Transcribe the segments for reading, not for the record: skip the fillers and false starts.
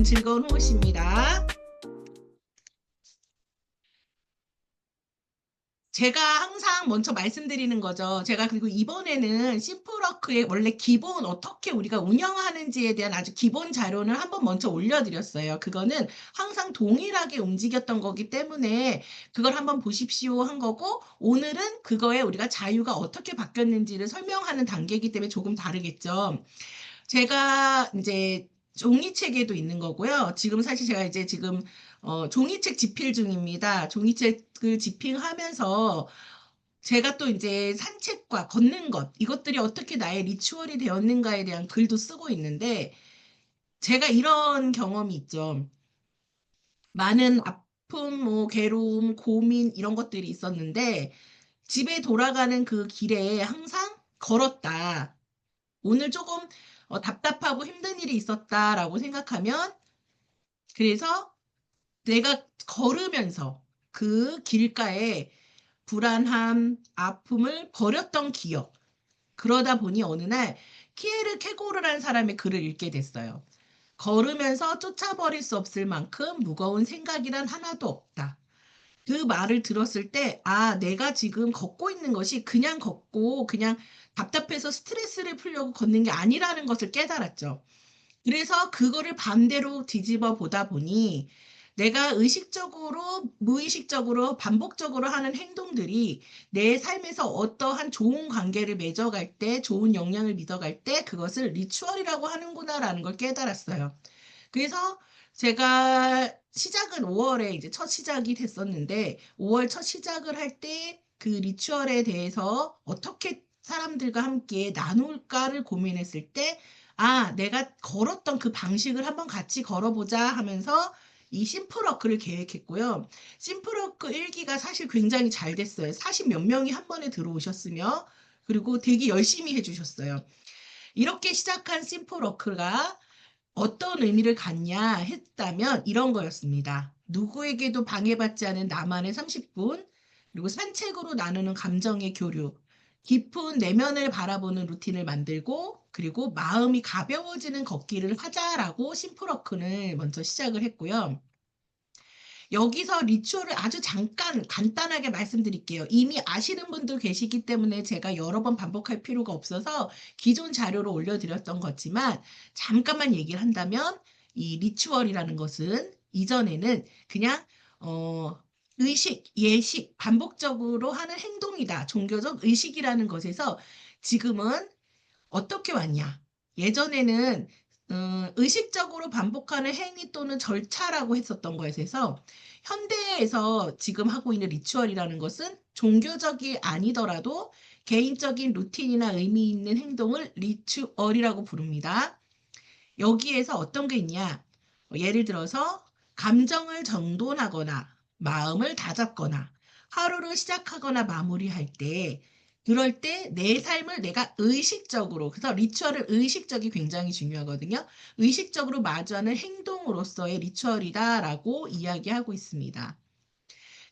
즐거운 호흡입니다. 제가 항상 먼저 말씀드리는 거죠. 제가 그리고 이번에는 심플워크의 원래 기본 어떻게 우리가 운영하는지에 대한 아주 기본 자료는 한번 먼저 올려드렸어요. 그거는 항상 동일하게 움직였던 거기 때문에 그걸 한번 보십시오 한 거고, 오늘은 그거에 우리가 자유가 어떻게 바뀌었는지를 설명하는 단계이기 때문에 조금 다르겠죠. 제가 이제 종이책에도 있는 거고요. 지금 사실 제가 이제 지금 종이책 집필 중입니다. 종이책을 집필하면서 제가 또 이제 산책과 걷는 것, 이것들이 어떻게 나의 리추얼이 되었는가에 대한 글도 쓰고 있는데, 제가 이런 경험이 있죠. 많은 아픔, 뭐, 괴로움, 고민, 이런 것들이 있었는데, 집에 돌아가는 그 길에 항상 걸었다. 오늘 조금 답답하고 힘든 일이 있었다라고 생각하면, 그래서 내가 걸으면서 그 길가에 불안함, 아픔을 버렸던 기억. 그러다 보니 어느 날 키에르 케고르라는 사람의 글을 읽게 됐어요. 걸으면서 쫓아버릴 수 없을 만큼 무거운 생각이란 하나도 없다. 그 말을 들었을 때, 아, 내가 지금 걷고 있는 것이 그냥 걷고 그냥 답답해서 스트레스를 풀려고 걷는 게 아니라는 것을 깨달았죠. 그래서 그거를 반대로 뒤집어 보다 보니 내가 의식적으로, 무의식적으로, 반복적으로 하는 행동들이 내 삶에서 어떠한 좋은 관계를 맺어갈 때, 좋은 영향을 믿어갈 때 그것을 리추얼이라고 하는구나라는 걸 깨달았어요. 그래서 제가 시작은 5월에 이제 첫 시작이 됐었는데 5월 첫 시작을 할 때 그 리추얼에 대해서 어떻게 사람들과 함께 나눌까를 고민했을 때, 아, 내가 걸었던 그 방식을 한번 같이 걸어보자 하면서 이 심플워크를 계획했고요. 심플워크 1기가 사실 굉장히 잘 됐어요. 40 몇 명이 한 번에 들어오셨으며, 그리고 되게 열심히 해주셨어요. 이렇게 시작한 심플워크가 어떤 의미를 갖냐 했다면 이런 거였습니다. 누구에게도 방해받지 않은 나만의 30분, 그리고 산책으로 나누는 감정의 교류, 깊은 내면을 바라보는 루틴을 만들고, 그리고 마음이 가벼워지는 걷기를 하자라고 심플워크는 먼저 시작을 했고요. 여기서 리추얼을 아주 잠깐 간단하게 말씀드릴게요. 이미 아시는 분도 계시기 때문에 제가 여러 번 반복할 필요가 없어서 기존 자료로 올려드렸던 거지만, 잠깐만 얘기를 한다면 이 리추얼이라는 것은 이전에는 그냥 의식, 예식, 반복적으로 하는 행동이다. 종교적 의식이라는 것에서 지금은 어떻게 왔냐? 예전에는 의식적으로 반복하는 행위 또는 절차라고 했었던 것에서 현대에서 지금 하고 있는 리추얼이라는 것은 종교적이 아니더라도 개인적인 루틴이나 의미 있는 행동을 리추얼이라고 부릅니다. 여기에서 어떤 게 있냐? 예를 들어서 감정을 정돈하거나 마음을 다잡거나 하루를 시작하거나 마무리할 때, 그럴 때 내 삶을 내가 의식적으로, 그래서 리추얼을 의식적이 굉장히 중요하거든요. 의식적으로 마주하는 행동으로서의 리추얼이다라고 이야기하고 있습니다.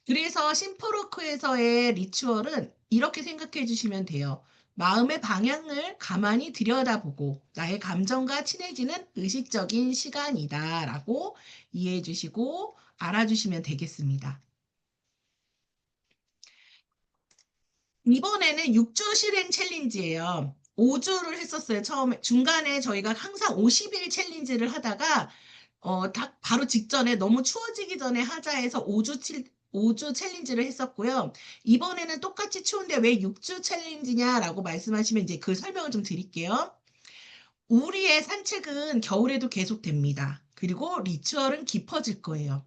그래서 심포로크에서의 리추얼은 이렇게 생각해 주시면 돼요. 마음의 방향을 가만히 들여다보고 나의 감정과 친해지는 의식적인 시간이다라고 이해해 주시고 알아주시면 되겠습니다. 이번에는 6주 실행 챌린지예요. 5주를 했었어요. 처음에 중간에 저희가 항상 50일 챌린지를 하다가 딱 바로 직전에 너무 추워지기 전에 하자 해서 5주 챌린지를 했었고요. 이번에는 똑같이 추운데 왜 6주 챌린지냐라고 말씀하시면 이제 그 설명을 좀 드릴게요. 우리의 산책은 겨울에도 계속됩니다. 그리고 리추얼은 깊어질 거예요.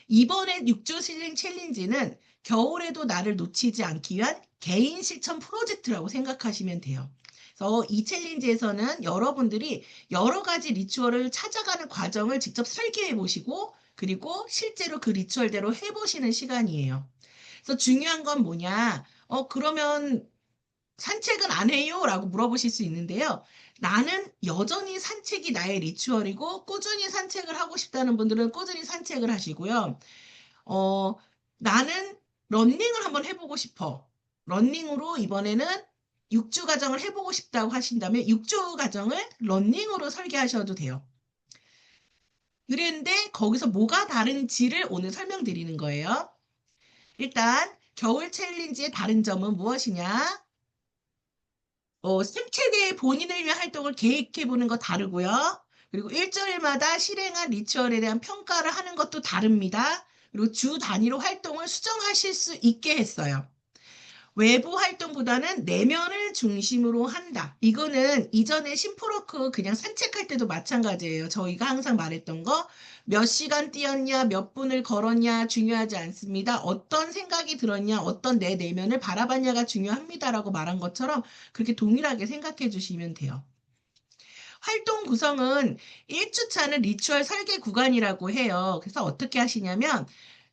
이번에 6주 실행 챌린지는 겨울에도 나를 놓치지 않기 위한 개인 실천 프로젝트라고 생각하시면 돼요. 그래서 이 챌린지에서는 여러분들이 여러 가지 리추얼을 찾아가는 과정을 직접 설계해 보시고, 그리고 실제로 그 리추얼대로 해보시는 시간이에요. 그래서 중요한 건 뭐냐? 그러면 산책은 안 해요? 라고 물어보실 수 있는데요. 나는 여전히 산책이 나의 리추얼이고, 꾸준히 산책을 하고 싶다는 분들은 꾸준히 산책을 하시고요. 어, 나는 러닝을 한번 해보고 싶어. 러닝으로 이번에는 6주 과정을 해보고 싶다고 하신다면 6주 과정을 러닝으로 설계하셔도 돼요. 그런데 거기서 뭐가 다른지를 오늘 설명드리는 거예요. 일단 겨울 챌린지의 다른 점은 무엇이냐? 생체계의 본인을 위한 활동을 계획해보는 거 다르고요. 그리고 일주일마다 실행한 리추얼에 대한 평가를 하는 것도 다릅니다. 그리고 주 단위로 활동을 수정하실 수 있게 했어요. 외부 활동보다는 내면을 중심으로 한다. 이거는 이전에 심플워크 그냥 산책할 때도 마찬가지예요. 저희가 항상 말했던 거, 몇 시간 뛰었냐, 몇 분을 걸었냐 중요하지 않습니다. 어떤 생각이 들었냐, 어떤 내 내면을 바라봤냐가 중요합니다라고 말한 것처럼 그렇게 동일하게 생각해 주시면 돼요. 활동 구성은 1주차는 리추얼 설계 구간이라고 해요. 그래서 어떻게 하시냐면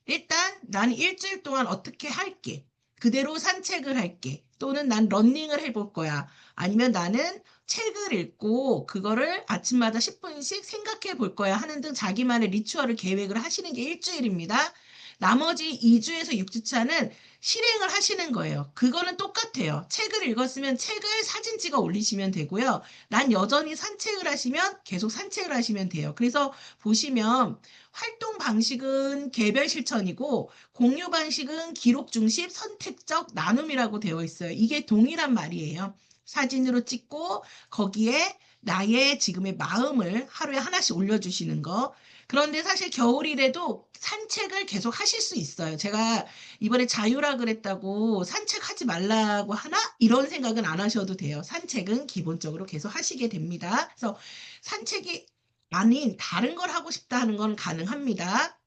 일단 나는 일주일 동안 어떻게 할게. 그대로 산책을 할게. 또는 난 러닝을 해볼 거야. 아니면 나는 책을 읽고 그거를 아침마다 10분씩 생각해 볼 거야 하는 등 자기만의 리추얼을 계획을 하시는 게 일주일입니다. 나머지 2주에서 6주차는 실행을 하시는 거예요. 그거는 똑같아요. 책을 읽었으면 책을 사진 찍어 올리시면 되고요. 난 여전히 산책을 하시면 계속 산책을 하시면 돼요. 그래서 보시면 활동 방식은 개별 실천이고 공유 방식은 기록 중심 선택적 나눔이라고 되어 있어요. 이게 동일한 말이에요. 사진으로 찍고 거기에 나의 지금의 마음을 하루에 하나씩 올려주시는 거. 그런데 사실 겨울이라도 산책을 계속 하실 수 있어요. 제가 이번에 자유라 그랬다고 산책하지 말라고 하나? 이런 생각은 안 하셔도 돼요. 산책은 기본적으로 계속 하시게 됩니다. 그래서 산책이 아닌 다른 걸 하고 싶다 하는 건 가능합니다.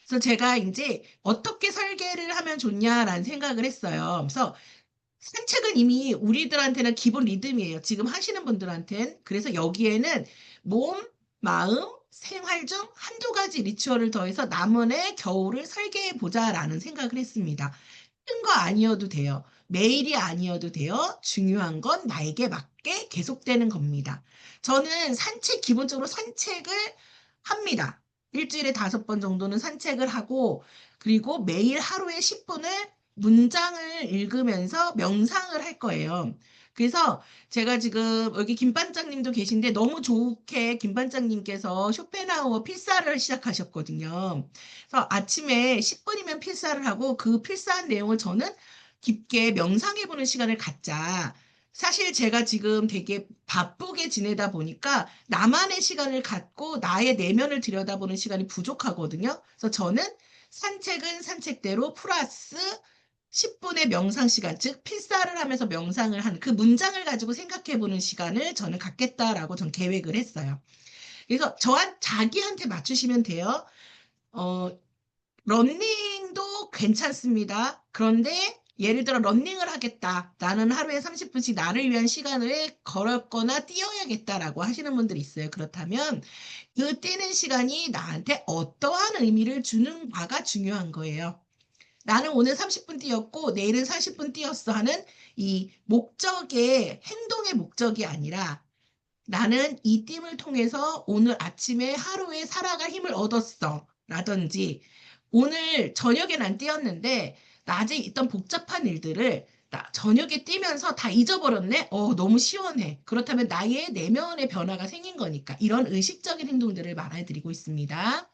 그래서 제가 이제 어떻게 설계를 하면 좋냐라는 생각을 했어요. 그래서 산책은 이미 우리들한테는 기본 리듬이에요. 지금 하시는 분들한테는. 그래서 여기에는 몸, 마음, 생활 중 한두 가지 리추얼을 더해서 나만의 겨울을 설계해 보자라는 생각을 했습니다. 큰 거 아니어도 돼요. 매일이 아니어도 돼요. 중요한 건 나에게 맞게 계속되는 겁니다. 저는 기본적으로 산책을 합니다. 일주일에 5번 정도는 산책을 하고, 그리고 매일 하루에 10분을 문장을 읽으면서 명상을 할 거예요. 그래서 제가 지금 여기 김반장님도 계신데 너무 좋게 김반장님께서 쇼펜하우어 필사를 시작하셨거든요. 그래서 아침에 10분이면 필사를 하고 그 필사한 내용을 저는 깊게 명상해보는 시간을 갖자. 사실 제가 지금 되게 바쁘게 지내다 보니까 나만의 시간을 갖고 나의 내면을 들여다보는 시간이 부족하거든요. 그래서 저는 산책은 산책대로 플러스 10분의 명상 시간, 즉 필사를 하면서 명상을 한 그 문장을 가지고 생각해보는 시간을 저는 갖겠다라고 전 계획을 했어요. 그래서 자기한테 맞추시면 돼요. 어, 러닝도 괜찮습니다. 그런데 예를 들어 러닝을 하겠다. 나는 하루에 30분씩 나를 위한 시간을 걸었거나 뛰어야겠다라고 하시는 분들이 있어요. 그렇다면 그 뛰는 시간이 나한테 어떠한 의미를 주는가가 중요한 거예요. 나는 오늘 30분 뛰었고 내일은 40분 뛰었어 하는 이 행동의 목적이 아니라 나는 이 띠을 통해서 오늘 아침에 하루에 살아갈 힘을 얻었어. 라든지 오늘 저녁엔 안 뛰었는데 낮에 있던 복잡한 일들을 저녁에 뛰면서 다 잊어버렸네? 너무 시원해. 그렇다면 나의 내면의 변화가 생긴 거니까 이런 의식적인 행동들을 말해드리고 있습니다.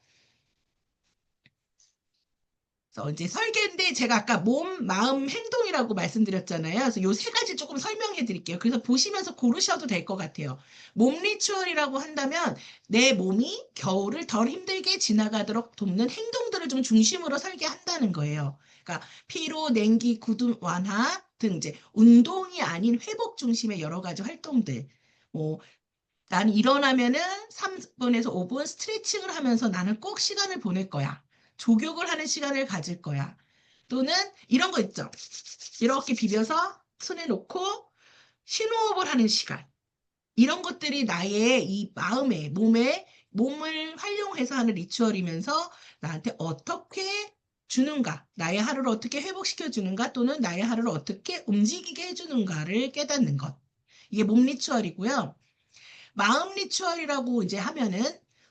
그래서 이제 설계인데 제가 아까 몸, 마음, 행동이라고 말씀드렸잖아요. 그래서 요 세 가지 조금 설명해 드릴게요. 그래서 보시면서 고르셔도 될 것 같아요. 몸 리추얼이라고 한다면 내 몸이 겨울을 덜 힘들게 지나가도록 돕는 행동들을 좀 중심으로 설계한다는 거예요. 그러니까 피로, 냉기, 구름 완화 등 이제 운동이 아닌 회복 중심의 여러 가지 활동들. 뭐 난 일어나면은 3분에서 5분 스트레칭을 하면서 나는 꼭 시간을 보낼 거야. 조격을 하는 시간을 가질 거야. 또는 이런 거 있죠. 이렇게 비벼서 손에 놓고 심호흡을 하는 시간. 이런 것들이 나의 이 몸을 활용해서 하는 리추얼이면서 나한테 어떻게 주는가, 나의 하루를 어떻게 회복시켜 주는가, 또는 나의 하루를 어떻게 움직이게 해주는가를 깨닫는 것. 이게 몸 리추얼이고요. 마음 리추얼이라고 이제 하면은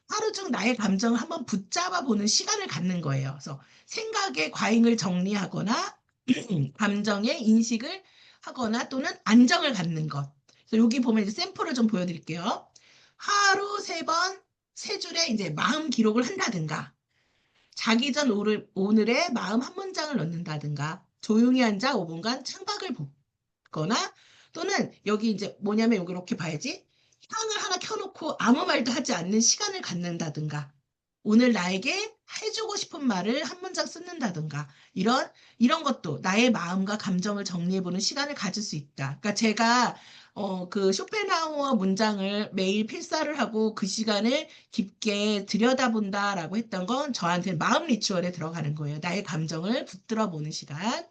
하루 중 나의 감정을 한번 붙잡아 보는 시간을 갖는 거예요. 그래서 생각의 과잉을 정리하거나 감정의 인식을 하거나 또는 안정을 갖는 것. 그래서 여기 보면 이제 샘플을 좀 보여드릴게요. 하루 3번 세 줄에 이제 마음 기록을 한다든가, 자기 전 오늘의 마음 한 문장을 넣는다든가, 조용히 앉아 5분간 창밖을 보거나, 또는 여기 이제 뭐냐면 여기 이렇게 봐야지. 향을 하나 켜놓고 아무 말도 하지 않는 시간을 갖는다든가, 오늘 나에게 해주고 싶은 말을 한 문장 쓰는다든가, 이런 것도 나의 마음과 감정을 정리해보는 시간을 가질 수 있다. 그러니까 제가 그 쇼펜하우어 문장을 매일 필사를 하고 그 시간을 깊게 들여다본다라고 했던 건 저한테 마음 리추얼에 들어가는 거예요. 나의 감정을 붙들어 보는 시간.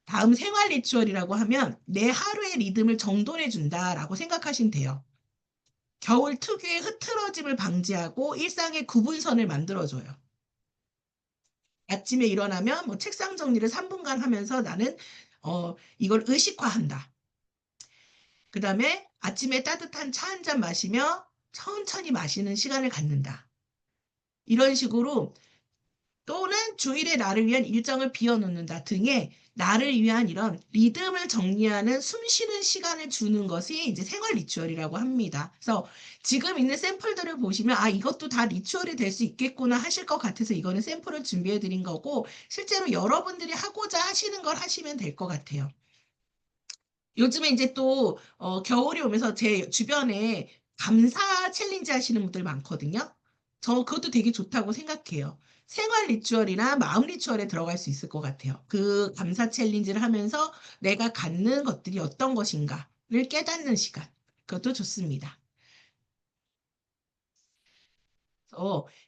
다음 생활 리추얼이라고 하면 내 하루의 리듬을 정돈해 준다라고 생각하시면 돼요. 겨울 특유의 흐트러짐을 방지하고 일상의 구분선을 만들어줘요. 아침에 일어나면 뭐 책상 정리를 3분간 하면서 나는 이걸 의식화한다. 그 다음에 아침에 따뜻한 차 한 잔 마시며 천천히 마시는 시간을 갖는다. 이런 식으로, 또는 주일에 나를 위한 일정을 비워놓는다 등의 나를 위한 이런 리듬을 정리하는 숨 쉬는 시간을 주는 것이 이제 생활 리추얼이라고 합니다. 그래서 지금 있는 샘플들을 보시면 아, 이것도 다 리추얼이 될 수 있겠구나 하실 것 같아서 이거는 샘플을 준비해 드린 거고, 실제로 여러분들이 하고자 하시는 걸 하시면 될 것 같아요. 요즘에 이제 또 겨울이 오면서 제 주변에 감사 챌린지 하시는 분들 많거든요. 저 그것도 되게 좋다고 생각해요. 생활 리추얼이나 마음 리추얼에 들어갈 수 있을 것 같아요. 그 감사 챌린지를 하면서 내가 갖는 것들이 어떤 것인가를 깨닫는 시간. 그것도 좋습니다.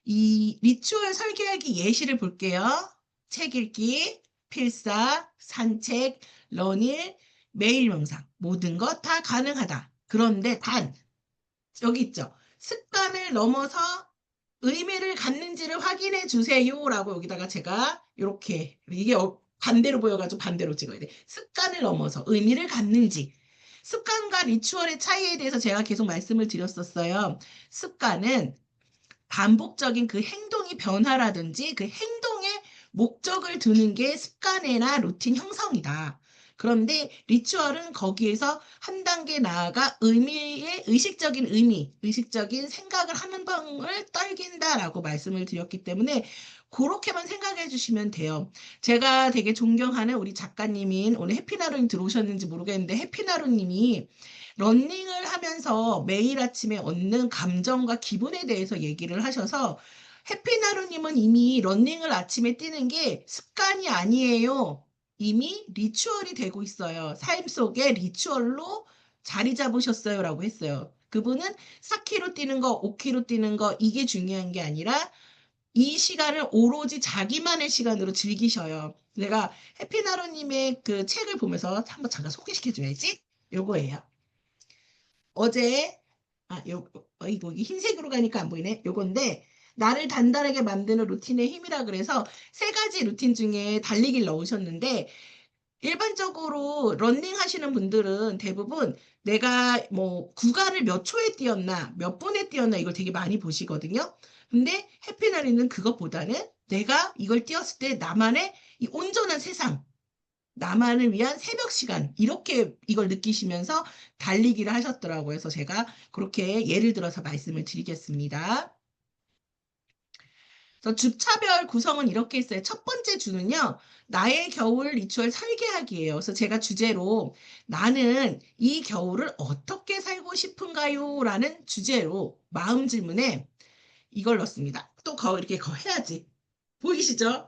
이 리추얼 설계하기 예시를 볼게요. 책 읽기, 필사, 산책, 러닝, 매일 명상, 모든 것 다 가능하다. 그런데 단, 여기 있죠. 습관을 넘어서 의미를 갖는지를 확인해 주세요라고 여기다가 제가 이렇게, 이게 반대로 보여가지고 반대로 찍어야 돼. 습관을 넘어서 의미를 갖는지. 습관과 리추얼의 차이에 대해서 제가 계속 말씀을 드렸었어요. 습관은 반복적인 그 행동이 변화라든지 그 행동에 목적을 두는 게 습관이나 루틴 형성이다. 그런데 리추얼은 거기에서 한 단계 나아가 의식적인 의미, 의식적인 생각을 하는 방을 떨긴다라고 말씀을 드렸기 때문에 그렇게만 생각해 주시면 돼요. 제가 되게 존경하는 우리 작가님인, 오늘 해피나루님 들어오셨는지 모르겠는데, 해피나루님이 러닝을 하면서 매일 아침에 얻는 감정과 기분에 대해서 얘기를 하셔서, 해피나루님은 이미 러닝을 아침에 뛰는 게 습관이 아니에요. 이미 리추얼이 되고 있어요. 삶 속에 리추얼로 자리 잡으셨어요라고 했어요. 그분은 4km 뛰는 거, 5km 뛰는 거, 이게 중요한 게 아니라 이 시간을 오로지 자기만의 시간으로 즐기셔요. 내가 해피나루님의 그 책을 보면서 한번 잠깐 소개시켜줘야지. 요거예요. 어제, 이거 흰색으로 가니까 안 보이네. 요건데, 나를 단단하게 만드는 루틴의 힘이라 그래서 세 가지 루틴 중에 달리기를 넣으셨는데, 일반적으로 러닝 하시는 분들은 대부분 내가 뭐 구간을 몇 초에 뛰었나, 몇 분에 뛰었나 이걸 되게 많이 보시거든요. 근데 해피나리는 그것보다는 내가 이걸 뛰었을 때 나만의 이 온전한 세상, 나만을 위한 새벽 시간, 이렇게 이걸 느끼시면서 달리기를 하셨더라고요. 그래서 제가 그렇게 예를 들어서 말씀을 드리겠습니다. 그래서 주차별 구성은 이렇게 있어요. 첫 번째 주는요, 나의 겨울 리추얼 설계하기예요. 그래서 제가 주제로 나는 이 겨울을 어떻게 살고 싶은가요? 라는 주제로 마음 질문에 이걸 넣습니다. 또 이렇게 해야지. 보이시죠?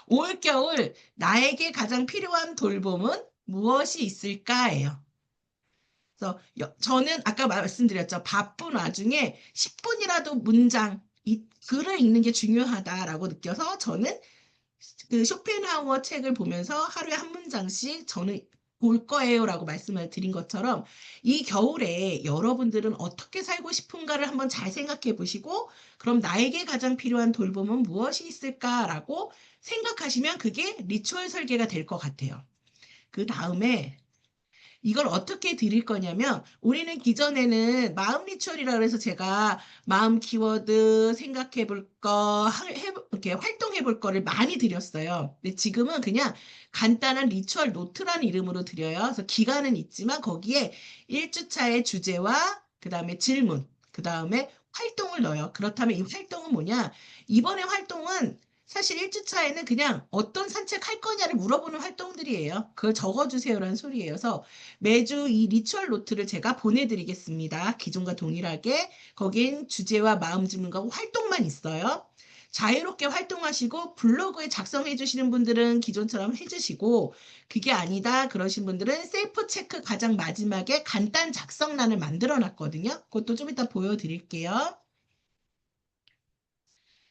올겨울 나에게 가장 필요한 돌봄은 무엇이 있을까예요. 그래서 저는 아까 말씀드렸죠. 바쁜 와중에 10분이라도 글을 읽는 게 중요하다라고 느껴서 저는 그 쇼펜하우어 책을 보면서 하루에 한 문장씩 저는 볼 거예요라고 말씀을 드린 것처럼, 이 겨울에 여러분들은 어떻게 살고 싶은가를 한번 잘 생각해 보시고, 그럼 나에게 가장 필요한 돌봄은 무엇이 있을까라고 생각하시면 그게 리추얼 설계가 될 것 같아요. 그 다음에 이걸 어떻게 드릴 거냐면, 우리는 기존에는 마음 리추얼이라 그래서 제가 마음 키워드 생각해 볼 거, 이렇게 활동해 볼 거를 많이 드렸어요. 근데 지금은 그냥 간단한 리추얼 노트라는 이름으로 드려요. 그래서 기간은 있지만 거기에 1주차의 주제와 그 다음에 질문, 그 다음에 활동을 넣어요. 그렇다면 이 활동은 뭐냐? 이번에 활동은 사실 1주차에는 그냥 어떤 산책할 거냐를 물어보는 활동들이에요. 그걸 적어주세요라는 소리예요. 그래서 매주 이 리추얼 노트를 제가 보내드리겠습니다. 기존과 동일하게. 거긴 주제와 마음 주문과 활동만 있어요. 자유롭게 활동하시고 블로그에 작성해 주시는 분들은 기존처럼 해주시고 그게 아니다 그러신 분들은 셀프 체크 가장 마지막에 간단 작성란을 만들어 놨거든요. 그것도 좀 이따 보여드릴게요.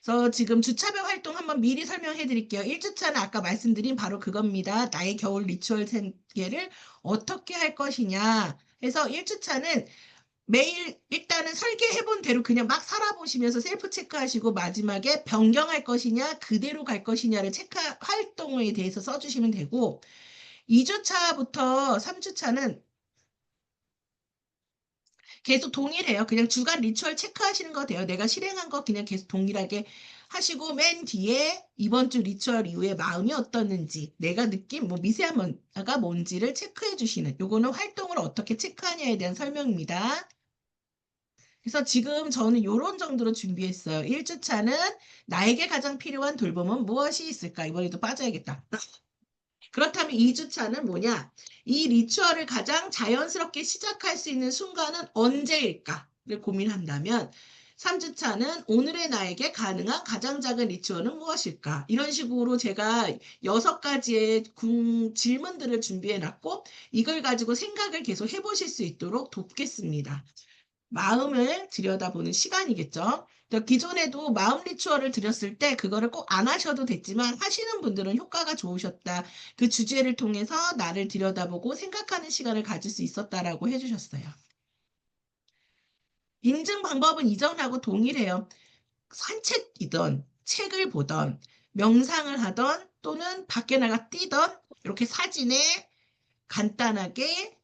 그래서 지금 주차별 활동 한번 미리 설명해 드릴게요. 1주차는 아까 말씀드린 바로 그겁니다. 나의 겨울 리추얼 생계를 어떻게 할 것이냐 해서 1주차는 매일 일단은 설계해 본 대로 그냥 막 살아보시면서 셀프 체크하시고 마지막에 변경할 것이냐 그대로 갈 것이냐를 체크 활동에 대해서 써주시면 되고 2주차부터 3주차는 계속 동일해요. 그냥 주간 리추얼 체크하시는 거 돼요. 내가 실행한 거 그냥 계속 동일하게 하시고 맨 뒤에 이번 주 리추얼 이후에 마음이 어떻는지 내가 느낀 뭐 미세한 뭔가가 뭔지를 체크해 주시는 요거는 활동을 어떻게 체크하냐에 대한 설명입니다. 그래서 지금 저는 요런 정도로 준비했어요. 1주차는 나에게 가장 필요한 돌봄은 무엇이 있을까? 이번에도 빠져야겠다. 그렇다면 2주차는 뭐냐? 이 리추얼을 가장 자연스럽게 시작할 수 있는 순간은 언제일까?를 고민한다면 3주차는 오늘의 나에게 가능한 가장 작은 리추얼은 무엇일까? 이런 식으로 제가 6가지의 질문들을 준비해 놨고 이걸 가지고 생각을 계속 해보실 수 있도록 돕겠습니다. 마음을 들여다보는 시간이겠죠. 그러니까 기존에도 마음 리추얼을 드렸을 때 그거를 꼭 안 하셔도 됐지만 하시는 분들은 효과가 좋으셨다. 그 주제를 통해서 나를 들여다보고 생각하는 시간을 가질 수 있었다라고 해주셨어요. 인증 방법은 이전하고 동일해요. 산책이던 책을 보던 명상을 하던 또는 밖에 나가 뛰던 이렇게 사진에 간단하게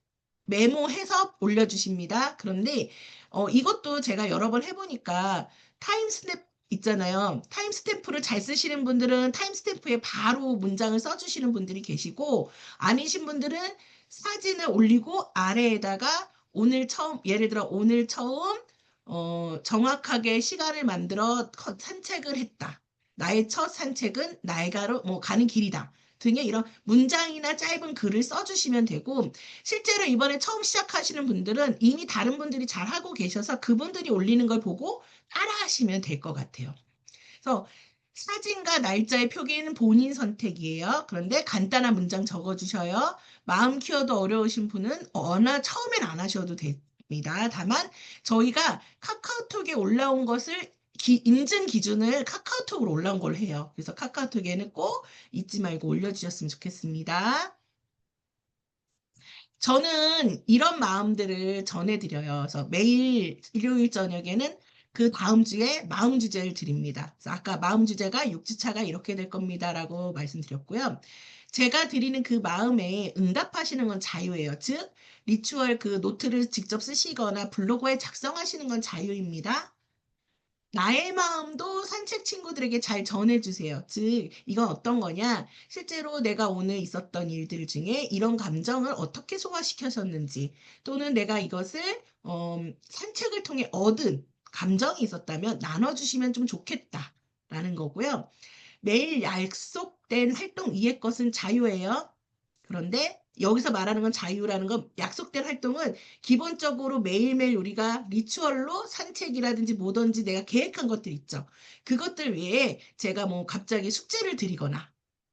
메모해서 올려주십니다. 그런데 이것도 제가 여러 번 해보니까 타임스탬프 있잖아요. 타임스탬프를 잘 쓰시는 분들은 타임스탬프에 바로 문장을 써주시는 분들이 계시고 아니신 분들은 사진을 올리고 아래에다가 오늘 처음 예를 들어 오늘 처음 정확하게 시간을 만들어 산책을 했다. 나의 첫 산책은 나에가로 뭐 가는 길이다. 등의 이런 문장이나 짧은 글을 써주시면 되고 실제로 이번에 처음 시작하시는 분들은 이미 다른 분들이 잘 하고 계셔서 그분들이 올리는 걸 보고 따라 하시면 될 것 같아요. 그래서 사진과 날짜의 표기는 본인 선택이에요. 그런데 간단한 문장 적어주셔요. 마음 키워도 어려우신 분은 처음엔 안 하셔도 됩니다. 다만 저희가 카카오톡에 올라온 것을 인증 기준을 카카오톡으로 올라온 걸 해요. 그래서 카카오톡에는 꼭 잊지 말고 올려주셨으면 좋겠습니다. 저는 이런 마음들을 전해드려요. 그래서 매일 일요일 저녁에는 그 다음 주에 마음 주제를 드립니다. 그래서 아까 마음 주제가 6주차가 이렇게 될 겁니다라고 말씀드렸고요. 제가 드리는 그 마음에 응답하시는 건 자유예요. 즉, 리추얼 그 노트를 직접 쓰시거나 블로그에 작성하시는 건 자유입니다. 나의 마음도 산책 친구들에게 잘 전해주세요. 즉, 이건 어떤 거냐? 실제로 내가 오늘 있었던 일들 중에 이런 감정을 어떻게 소화시켜셨는지, 또는 내가 이것을 산책을 통해 얻은 감정이 있었다면 나눠주시면 좀 좋겠다라는 거고요. 매일 약속된 활동 위의 것은 자유예요. 그런데 여기서 말하는 건 자유라는 건 약속된 활동은 기본적으로 매일매일 우리가 리추얼로 산책이라든지 뭐든지 내가 계획한 것들 있죠. 그것들 외에 제가 뭐 갑자기 숙제를 드리거나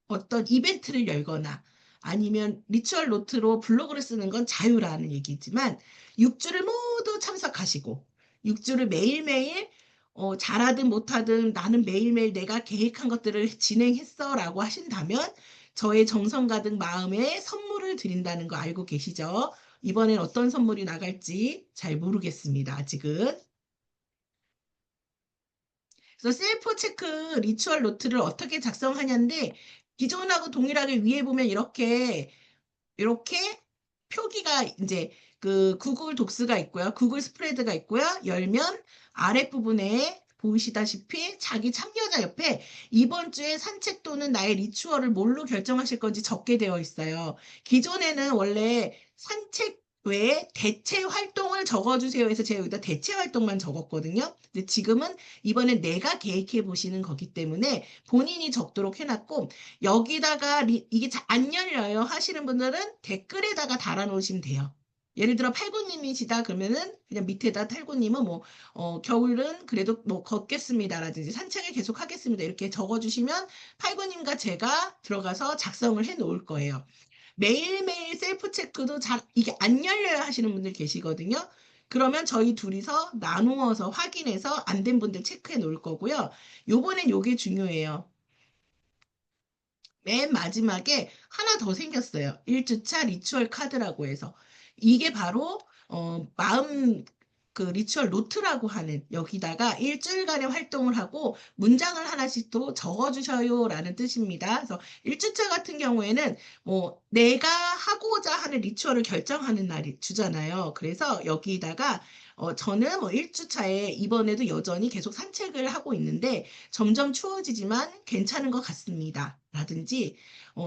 어떤 이벤트를 열거나 아니면 리추얼 노트로 블로그를 쓰는 건 자유라는 얘기지만 6주를 모두 참석하시고 6주를 매일매일 잘하든 못하든 나는 매일매일 내가 계획한 것들을 진행했어라고 하신다면 저의 정성 가득 마음에 선물을 드린다는 거 알고 계시죠? 이번엔 어떤 선물이 나갈지 잘 모르겠습니다. 아직은. 그래서 셀프 체크 리추얼 노트를 어떻게 작성하냐인데 기존하고 동일하게 위에 보면 이렇게 표기가 이제 그 구글 독스가 있고요. 구글 스프레드가 있고요. 열면 아랫부분에 보이시다시피 자기 참여자 옆에 이번 주에 산책 또는 나의 리추얼을 뭘로 결정하실 건지 적게 되어 있어요. 기존에는 원래 산책 외에 대체 활동을 적어주세요 해서 제가 여기다 대체 활동만 적었거든요. 근데 지금은 이번엔 내가 계획해 보시는 거기 때문에 본인이 적도록 해놨고, 여기다가 이게 잘 안 열려요 하시는 분들은 댓글에다가 달아놓으시면 돼요. 예를 들어 팔구님이시다 그러면은 그냥 밑에다 팔구님은 뭐 겨울은 그래도 뭐 걷겠습니다라든지 산책을 계속 하겠습니다 이렇게 적어주시면 팔구님과 제가 들어가서 작성을 해 놓을 거예요. 매일매일 셀프 체크도 잘 이게 안 열려야 하시는 분들 계시거든요. 그러면 저희 둘이서 나누어서 확인해서 안 된 분들 체크해 놓을 거고요. 요번엔 요게 중요해요. 맨 마지막에 하나 더 생겼어요. 1주차 리추얼 카드라고 해서. 이게 바로, 마음, 그 리추얼 노트라고 하는 여기다가 일주일간의 활동을 하고 문장을 하나씩 또 적어주셔요라는 뜻입니다. 그래서 1주차 같은 경우에는 뭐 내가 하고자 하는 리추얼을 결정하는 날이 주잖아요. 그래서 여기다가 저는 뭐 1주차에 이번에도 여전히 계속 산책을 하고 있는데 점점 추워지지만 괜찮은 것 같습니다. 라든지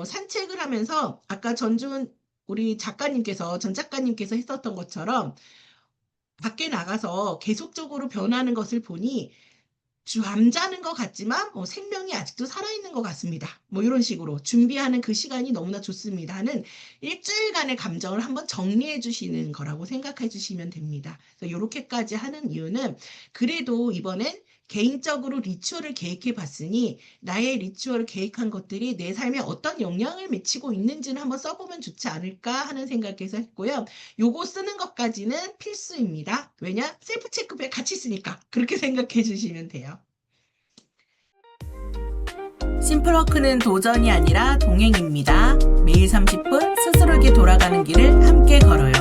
산책을 하면서 아까 전준 우리 작가님께서 전 작가님께서 했었던 것처럼 밖에 나가서 계속적으로 변하는 것을 보니 잠자는 것 같지만 생명이 아직도 살아있는 것 같습니다. 뭐 이런 식으로 준비하는 그 시간이 너무나 좋습니다 하는 일주일간의 감정을 한번 정리해 주시는 거라고 생각해 주시면 됩니다. 그래서 이렇게까지 하는 이유는 그래도 이번엔 개인적으로 리추얼을 계획해 봤으니 나의 리추얼을 계획한 것들이 내 삶에 어떤 영향을 미치고 있는지는 한번 써보면 좋지 않을까 하는 생각에서 했고요. 요거 쓰는 것까지는 필수입니다. 왜냐? 셀프 체크백 같이 쓰니까 그렇게 생각해 주시면 돼요. 심플워크는 도전이 아니라 동행입니다. 매일 30분 스스로에게 돌아가는 길을 함께 걸어요.